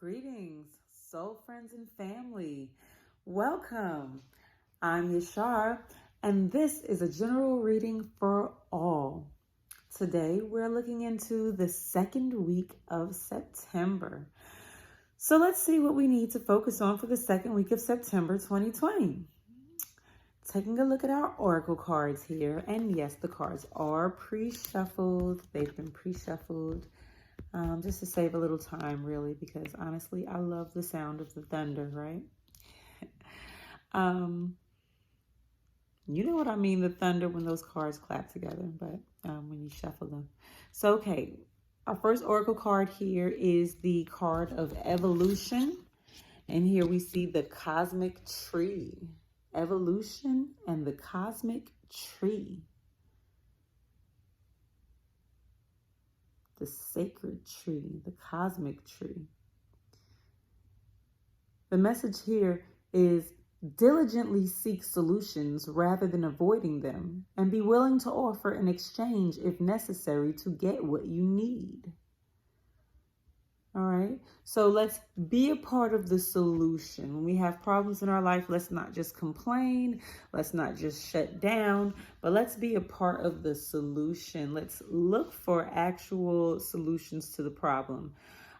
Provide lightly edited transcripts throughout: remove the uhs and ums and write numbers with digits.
Greetings, soul friends and family. Welcome. I'm Yshare, and this is a general reading for all. Today, we're looking into the second week of September. So let's see what we need to focus on for the second week of September 2020. Taking a look at our oracle cards here, and yes, the cards are pre-shuffled. They've been pre-shuffled. Just to save a little time, really, because honestly, I love the sound of the thunder, right? You know what I mean, the thunder when those cards clap together, but when you shuffle them. So, okay, our first oracle card here is the card of evolution. And here we see the cosmic tree. Evolution and the cosmic tree. The sacred tree, the cosmic tree. The message here is diligently seek solutions rather than avoiding them, and be willing to offer an exchange if necessary to get what you need. All right, so let's be a part of the solution. When we have problems in our life, let's not just complain, let's not just shut down, but let's be a part of the solution. Let's look for actual solutions to the problem,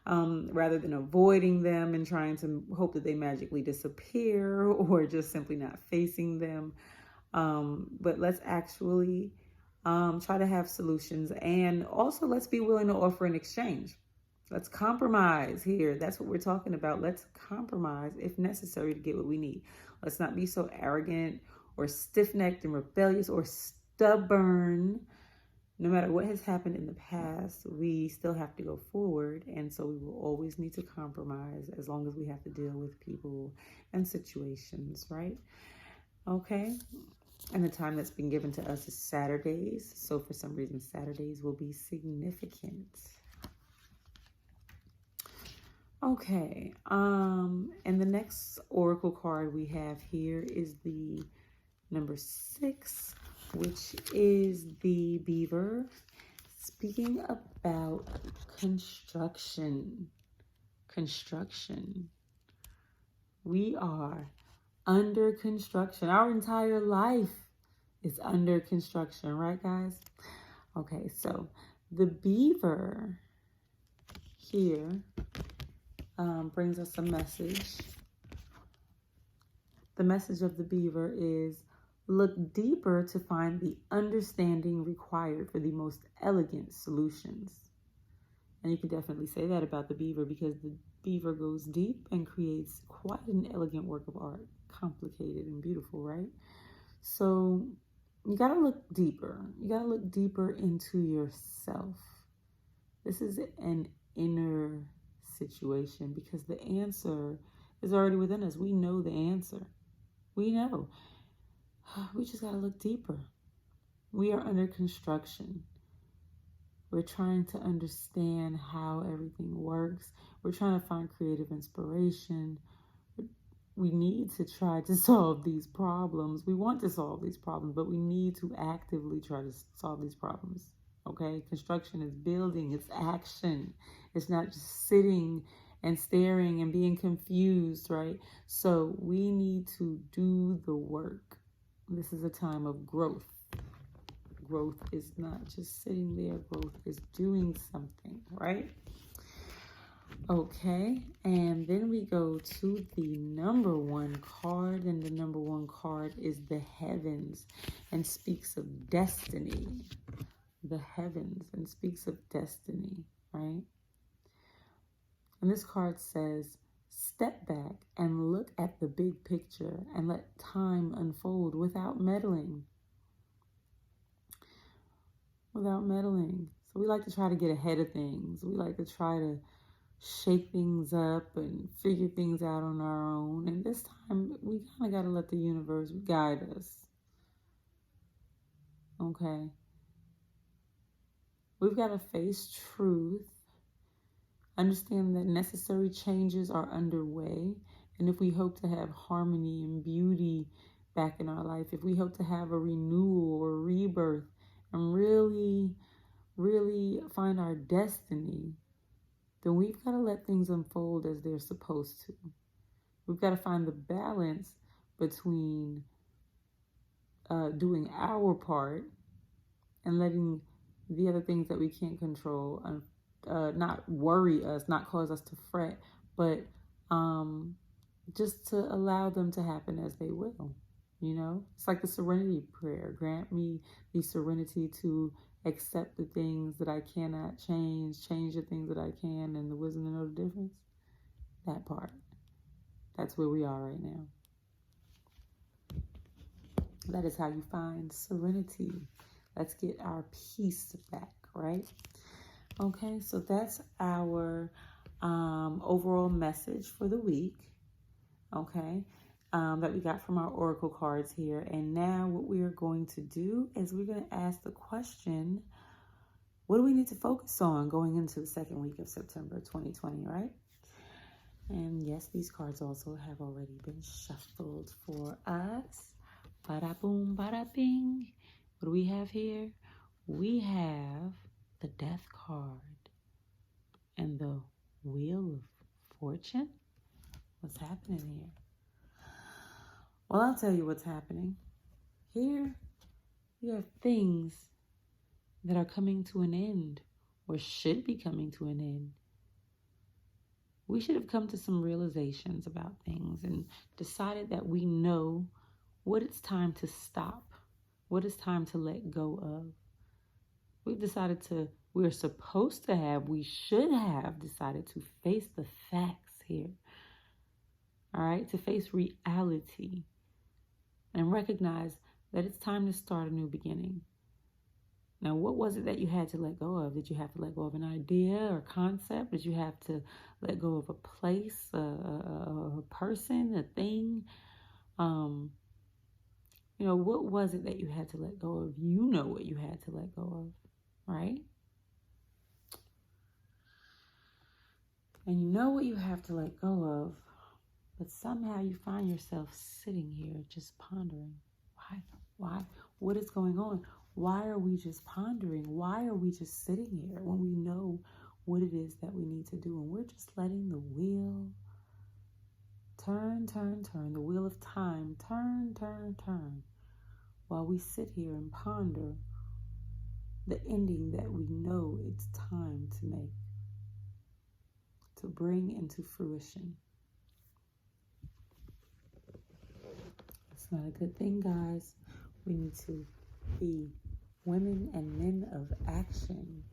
rather than avoiding them and trying to hope that they magically disappear or just simply not facing them. But let's actually try to have solutions, and also let's be willing to offer an exchange. Let's compromise here. That's what we're talking about. Let's compromise if necessary to get what we need. Let's not be so arrogant or stiff-necked and rebellious or stubborn. No matter what has happened in the past, we still have to go forward. And so we will always need to compromise as long as we have to deal with people and situations, right? Okay. And the time that's been given to us is Saturdays. So for some reason, Saturdays will be significant. Okay, and the next oracle card we have here is the number 6, which is the beaver, speaking about construction. We are under construction. Our entire life is under construction, right, guys? Okay, so the beaver here brings us a message. The message of the beaver is, look deeper to find the understanding required for the most elegant solutions. And you can definitely say that about the beaver, because the beaver goes deep and creates quite an elegant work of art. Complicated and beautiful, right? So you got to look deeper. You got to look deeper into yourself. This is an inner situation, because the answer is already within us. We know the answer. We know. We just got to look deeper. We are under construction. We're trying to understand how everything works. We're trying to find creative inspiration. We need to try to solve these problems. We want to solve these problems, but we need to actively try to solve these problems. Okay, construction is building, it's action. It's not just sitting and staring and being confused, right? So we need to do the work. This is a time of growth. Growth is not just sitting there. Growth is doing something, right? Okay, and then we go to the number 1 card, and the number 1 card is the heavens and speaks of destiny. The heavens and speaks of destiny, right? And this card says, step back and look at the big picture and let time unfold without meddling. Without meddling. So we like to try to get ahead of things. We like to try to shake things up and figure things out on our own. And this time, we kind of got to let the universe guide us. Okay? We've got to face truth, understand that necessary changes are underway, and if we hope to have harmony and beauty back in our life, if we hope to have a renewal or rebirth and really, really find our destiny, then we've got to let things unfold as they're supposed to. We've got to find the balance between doing our part and letting the other things that we can't control not worry us, not cause us to fret, but just to allow them to happen as they will. You know, it's like the serenity prayer. Grant me the serenity to accept the things that I cannot change the things that I can, and the wisdom to know the difference. That part. That's where we are right now. That is how you find serenity. Let's get our peace back, right? Okay, so that's our overall message for the week. Okay. That we got from our oracle cards here. And now what we are going to do is we're going to ask the question, what do we need to focus on going into the second week of September 2020, right? And yes, these cards also have already been shuffled for us. Bada boom, bada bing. What do we have here? We have the Death card and the Wheel of Fortune. What's happening here? Well, I'll tell you what's happening. Here, you have things that are coming to an end or should be coming to an end. We should have come to some realizations about things and decided that we know what it's time to stop, what it's time to let go of. We've decided we should have decided to face the facts here. All right, to face reality. And recognize that it's time to start a new beginning. Now, what was it that you had to let go of? Did you have to let go of an idea or concept? Did you have to let go of a place, a person, a thing? What was it that you had to let go of? You know what you had to let go of, right? And you know what you have to let go of. But somehow you find yourself sitting here just pondering. Why? What is going on? Why are we just pondering? Why are we just sitting here when we know what it is that we need to do? And we're just letting the wheel turn, the wheel of time, turn, while we sit here and ponder the ending that we know it's time to make, to bring into fruition. Not a good thing, guys. We need to be women and men of action,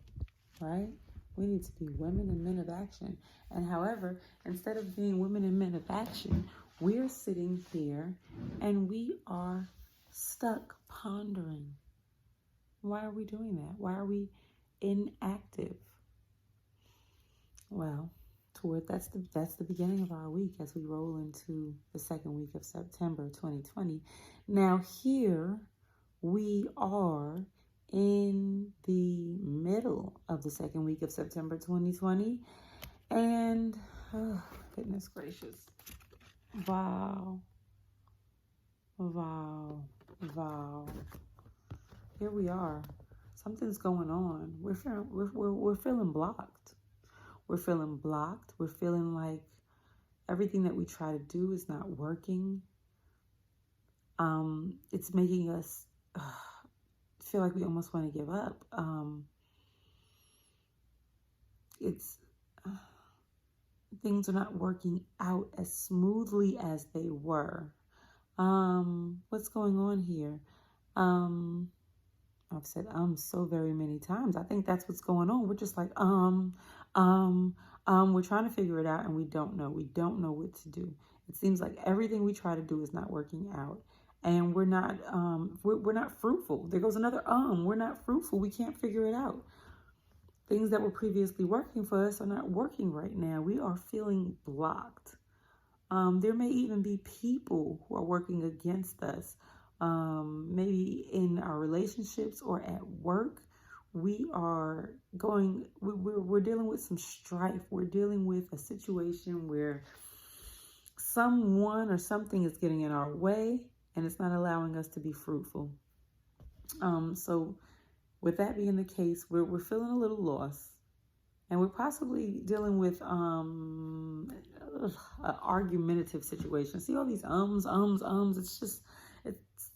right? We need to be women and men of action. And however, instead of being women and men of action, we're sitting here and we are stuck pondering. Why are we doing that? Why are we inactive? Well, that's the beginning of our week as we roll into the second week of September 2020. Now here we are in the middle of the second week of September 2020, and goodness gracious, wow, here we are. Something's going on. We're feeling blocked. We're feeling blocked. We're feeling like everything that we try to do is not working. It's making us feel like we almost want to give up. Things are not working out as smoothly as they were. What's going on here? I've said so very many times. I think that's what's going on. We're just like, we're trying to figure it out and we don't know. We don't know what to do. It seems like everything we try to do is not working out. And we're not fruitful. There goes another we're not fruitful. We can't figure it out. Things that were previously working for us are not working right now. We are feeling blocked. There may even be people who are working against us. Maybe in our relationships or at work, we're dealing with some strife. We're dealing with a situation where someone or something is getting in our way and it's not allowing us to be fruitful. So with that being the case, we're feeling a little lost. And we're possibly dealing with an argumentative situation. See all these ums.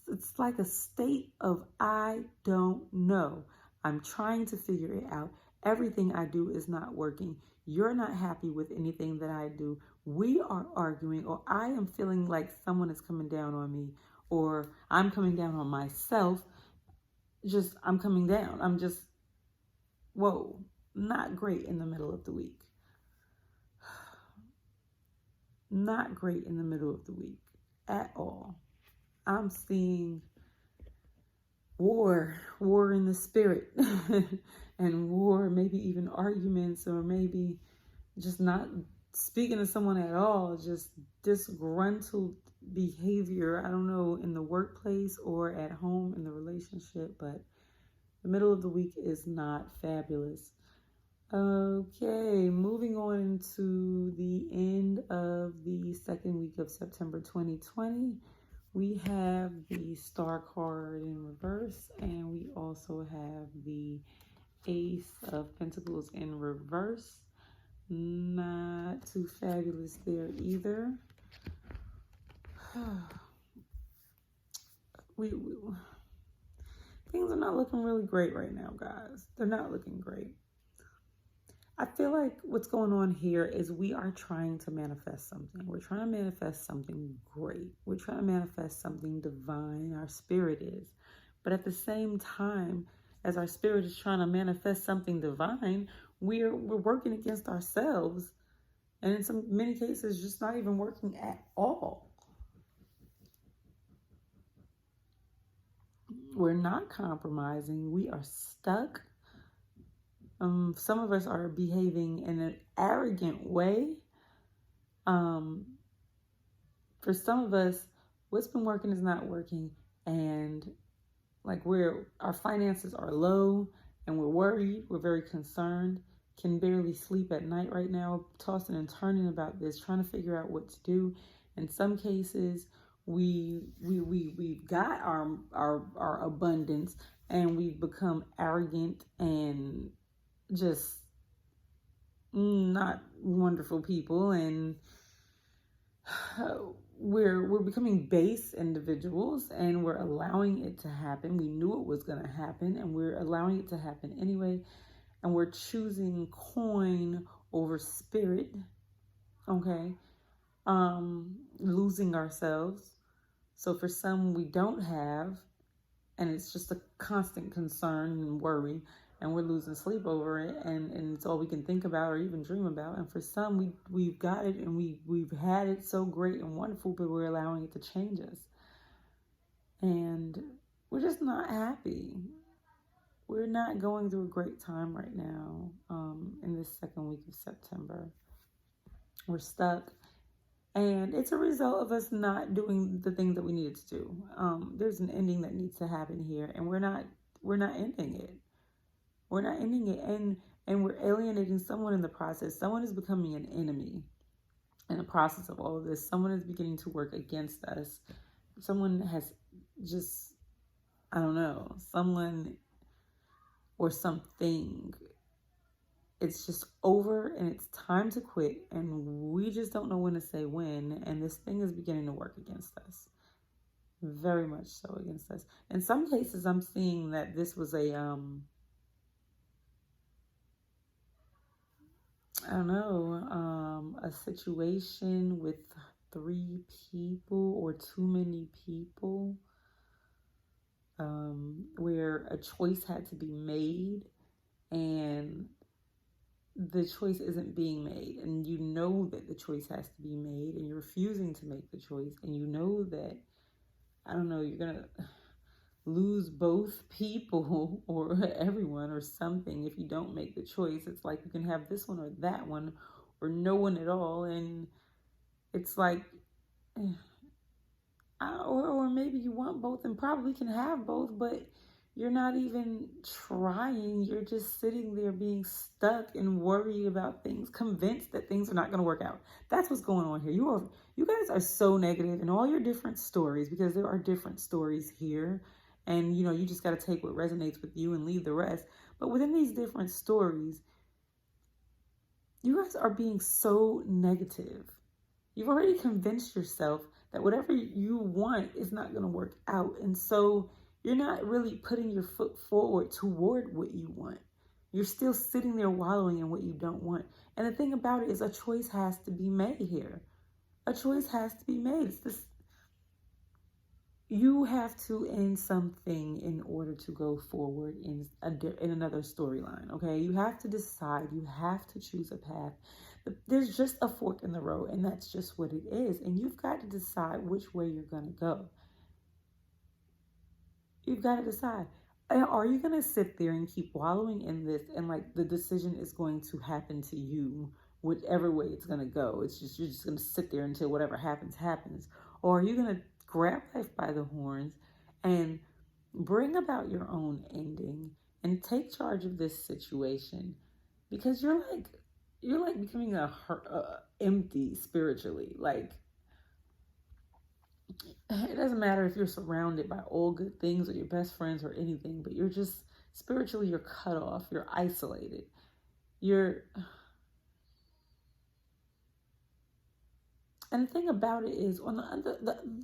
It's like a state of I don't know. I'm trying to figure it out. Everything I do is not working. You're not happy with anything that I do. We are arguing, or I am feeling like someone is coming down on me, or I'm coming down on myself. I'm coming down. Whoa, not great in the middle of the week. Not great in the middle of the week at all. I'm seeing war in the spirit, and war, maybe even arguments, or maybe just not speaking to someone at all, just disgruntled behavior, I don't know, in the workplace or at home in the relationship, but the middle of the week is not fabulous. Okay, moving on to the end of the second week of September 2020. We have the Star card in reverse, and we also have the Ace of Pentacles in reverse. Not too fabulous there either. Things are not looking really great right now, guys. They're not looking great. I feel like what's going on here is we are trying to manifest something. We're trying to manifest something great. We're trying to manifest something divine. Our spirit is. But at the same time, as our spirit is trying to manifest something divine, we're working against ourselves. And in many cases, just not even working at all. We're not compromising. We are stuck. Some of us are behaving in an arrogant way. For some of us, what's been working is not working, and like our finances are low, and we're worried. We're very concerned. Can barely sleep at night right now, tossing and turning about this, trying to figure out what to do. In some cases, we've got our abundance, and we've become arrogant and just not wonderful people, and we're becoming base individuals, and we're allowing it to happen. We knew it was going to happen, and we're allowing it to happen anyway, and we're choosing coin over spirit. Okay, losing ourselves. So for some, we don't have, and it's just a constant concern and worry, and we're losing sleep over it, and it's all we can think about or even dream about. And for some, we've got it, and we've had it so great and wonderful, but we're allowing it to change us. And we're just not happy. We're not going through a great time right now in this second week of September. We're stuck. And it's a result of us not doing the things that we needed to do. There's an ending that needs to happen here, and we're not ending it. We're not ending it, and we're alienating someone in the process. Someone is becoming an enemy in the process of all of this. Someone is beginning to work against us. Someone has just, I don't know, someone or something. It's just over, and it's time to quit, and we just don't know when to say when, and this thing is beginning to work against us. Very much so against us. In some cases, I'm seeing that this was a a situation with 3 people or too many people, where a choice had to be made, and the choice isn't being made, and you know that the choice has to be made, and you're refusing to make the choice, and you know that, I don't know, you're gonna lose both people or everyone or something if you don't make the choice. It's like you can have this one or that one or no one at all, and it's like, or maybe you want both and probably can have both, but you're not even trying. You're just sitting there being stuck and worried about things, convinced that things are not going to work out. That's what's going on here. You guys are so negative in all your different stories, because there are different stories here. And, you just got to take what resonates with you and leave the rest. But within these different stories, You guys are being so negative. You've already convinced yourself that whatever you want is not going to work out. And so you're not really putting your foot forward toward what you want. You're still sitting there wallowing in what you don't want. And the thing about it is, a choice has to be made here. A choice has to be made. It's this. You have to end something in order to go forward in another storyline, okay? You have to decide. You have to choose a path. There's just a fork in the road, and that's just what it is. And you've got to decide which way you're going to go. You've got to decide. Are you going to sit there and keep wallowing in this, and like the decision is going to happen to you whichever way it's going to go? It's just, you're just going to sit there until whatever happens, happens. Or are you going to grab life by the horns and bring about your own ending and take charge of this situation? Because you're like becoming empty spiritually. Like, it doesn't matter if you're surrounded by all good things or your best friends or anything, but you're just spiritually, you're cut off, you're isolated. And the thing about it is, on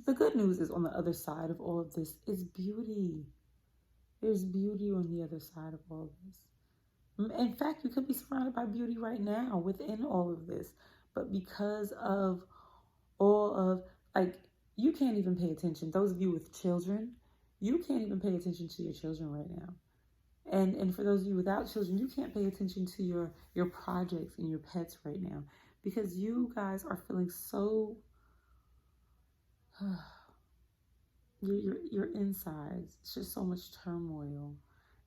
the good news is, on the other side of all of this is beauty. There's beauty on the other side of all of this. In fact, you could be surrounded by beauty right now within all of this. But because of all of, like, you can't even pay attention. Those of you with children, you can't even pay attention to your children right now. And for those of you without children, you can't pay attention to your projects and your pets right now, because you guys are feeling so your insides. It's just so much turmoil.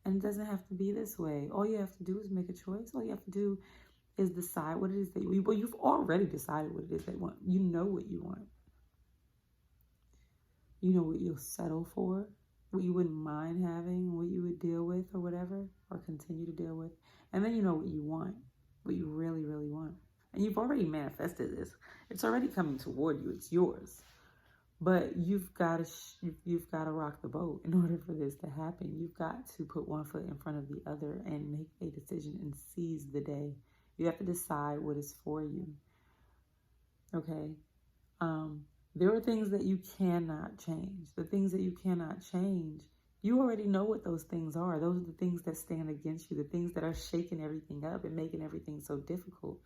And it doesn't have to be this way. All you have to do is make a choice. All you have to do is decide what it is that you, well, you've already decided what it is that you want. You know what you want. You know what you'll settle for, what you wouldn't mind having, what you would deal with or whatever, or continue to deal with. And then you know what you want, what you really, really want. And you've already manifested this. It's already coming toward you. It's yours. But you've got to rock the boat in order for this to happen. You've got to put one foot in front of the other and make a decision and seize the day. You have to decide what is for you. Okay? There are things that you cannot change. The things that you cannot change, you already know what those things are. Those are the things that stand against you, the things that are shaking everything up and making everything so difficult.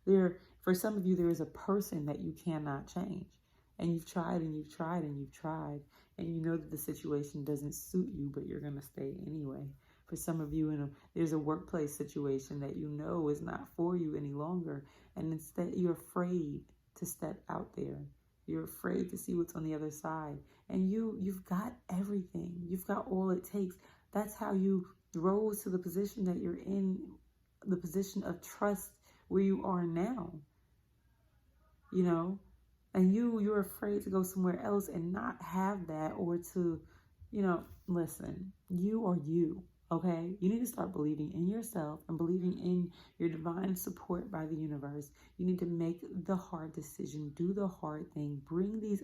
For some of you, there is a person that you cannot change. And you've tried and you've tried and you've tried. And you know that the situation doesn't suit you, but you're going to stay anyway. For some of you, there's a workplace situation that you know is not for you any longer. And instead, you're afraid to step out there. You're afraid to see what's on the other side. And you've got everything. You've got all it takes. That's how you rose to the position that you're in, the position of trust where you are now. You know? And you're afraid to go somewhere else and not have that, or to, listen, you are you, okay? You need to start believing in yourself and believing in your divine support by the universe. You need to make the hard decision, do the hard thing, bring these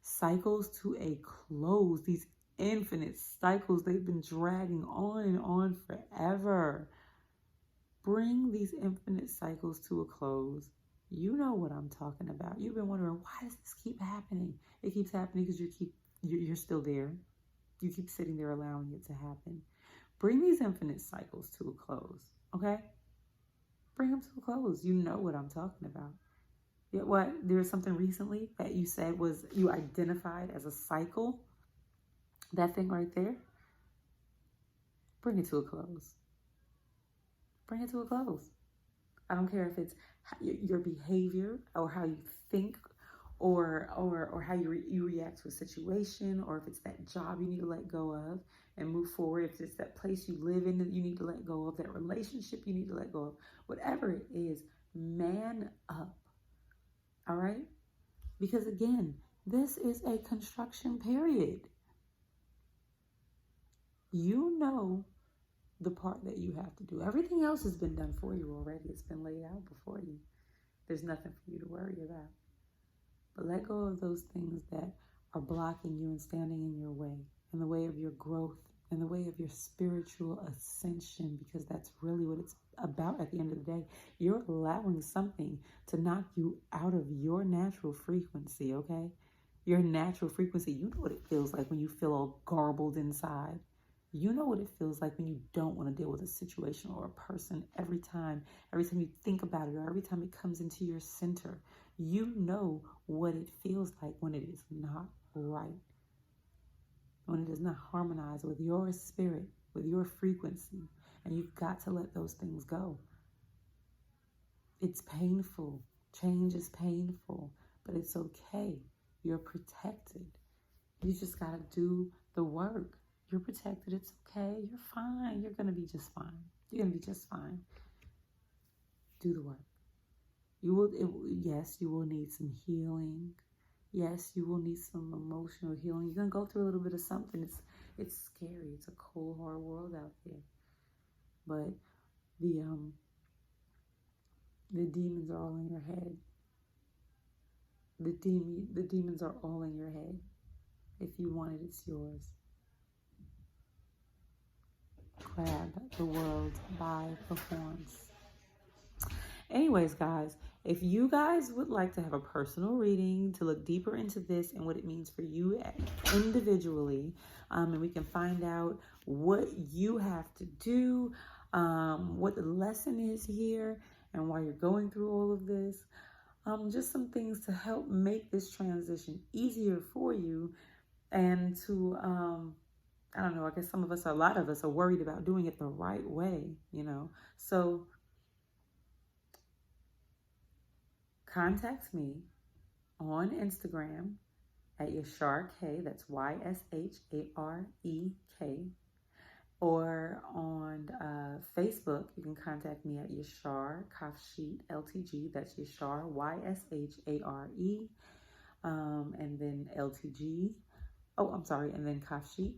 cycles to a close, these infinite cycles. They've been dragging on and on forever. Bring these infinite cycles to a close. You know what I'm talking about. You've been wondering, why does this keep happening? It keeps happening because you're still there. You keep sitting there allowing it to happen. Bring these infinite cycles to a close, okay? Bring them to a close. You know what I'm talking about. Yet what? There was something recently that you said was you identified as a cycle. That thing right there. Bring it to a close. Bring it to a close. I don't care if it's your behavior or how you think, or how you react to a situation, or if it's that job you need to let go of and move forward, if it's that place you live in that you need to let go of, that relationship you need to let go of, whatever it is, man up, all right? Because again, this is a construction period. You know the part that you have to do. Everything else has been done for you already. It's been laid out before you. There's nothing for you to worry about. But let go of those things that are blocking you and standing in your way of your growth in the way of your spiritual ascension, because that's really what it's about at the end of the day. You're allowing something to knock you out of your natural frequency, okay? Your natural frequency. You know what it feels like when you feel all garbled inside. You know what it feels like when you don't want to deal with a situation or a person every time you think about it, or every time it comes into your center. You know what it feels like when it is not right, when it does not harmonize with your spirit, with your frequency, and you've got to let those things go. It's painful. Change is painful, but it's okay. You're protected. You just got to do the work. You're protected. It's okay. You're fine. You're going to be just fine. You're going to be just fine. Do the work. Yes, you will need some healing. Yes, you will need some emotional healing. You're going to go through a little bit of something. It's scary. It's a cold, hard world out there. But the demons are all in your head. The demons are all in your head. If you want it, it's yours. Grab the world by the horns. Anyways, guys, if you guys would like to have a personal reading to look deeper into this and what it means for you individually, and we can find out what you have to do, what the lesson is here, and why you're going through all of this, just some things to help make this transition easier for you, and to, I don't know, I guess a lot of us are worried about doing it the right way, so contact me on Instagram at Yshare, that's Ysharek, or on Facebook, you can contact me at Yshare Kafsheet LTG, that's Yshare, Yshare, and then LTG, and then Kafsheet,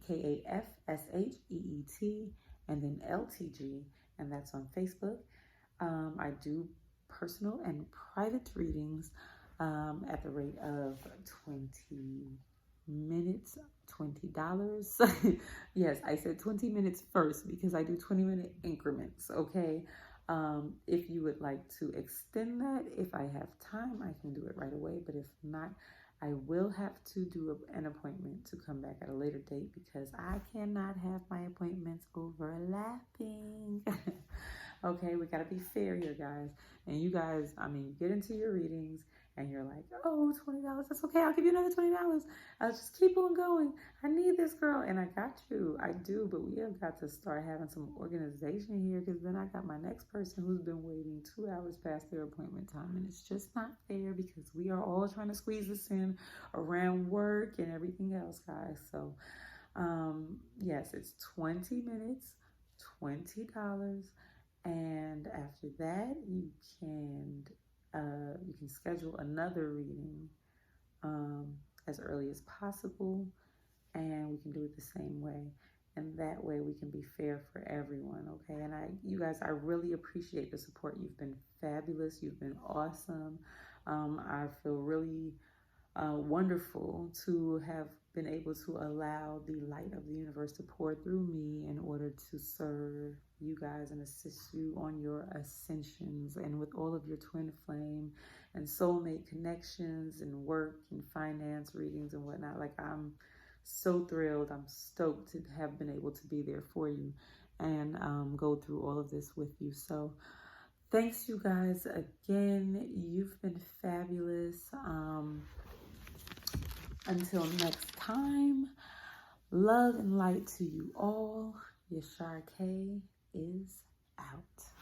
Kafsheet, and then LTG, and that's on Facebook. I do personal and private readings at the rate of 20 minutes, $20. Yes, I said 20 minutes first because I do 20-minute increments, okay? If you would like to extend that, if I have time, I can do it right away. But if not, I will have to do an appointment to come back at a later date because I cannot have my appointments overlapping. Okay, we got to be fair here, guys. And you guys, you get into your readings and you're like, oh, $20, that's okay. I'll give you another $20. I'll just keep on going. I need this, girl. And I got you. I do. But we have got to start having some organization here, because then I got my next person who's been waiting 2 hours past their appointment time. And it's just not fair because we are all trying to squeeze this in around work and everything else, guys. So, yes, it's 20 minutes, $20. And after that, you can schedule another reading as early as possible, and we can do it the same way. And that way we can be fair for everyone, okay? And you guys, I really appreciate the support. You've been fabulous. You've been awesome. I feel really wonderful to have been able to allow the light of the universe to pour through me in order to serve you guys and assist you on your ascensions, and with all of your twin flame and soulmate connections and work and finance readings and whatnot. Like, I'm so thrilled. I'm stoked to have been able to be there for you and go through all of this with you. So thanks, you guys, again. You've been fabulous. Until next time, love and light to you all. Yshare K is out.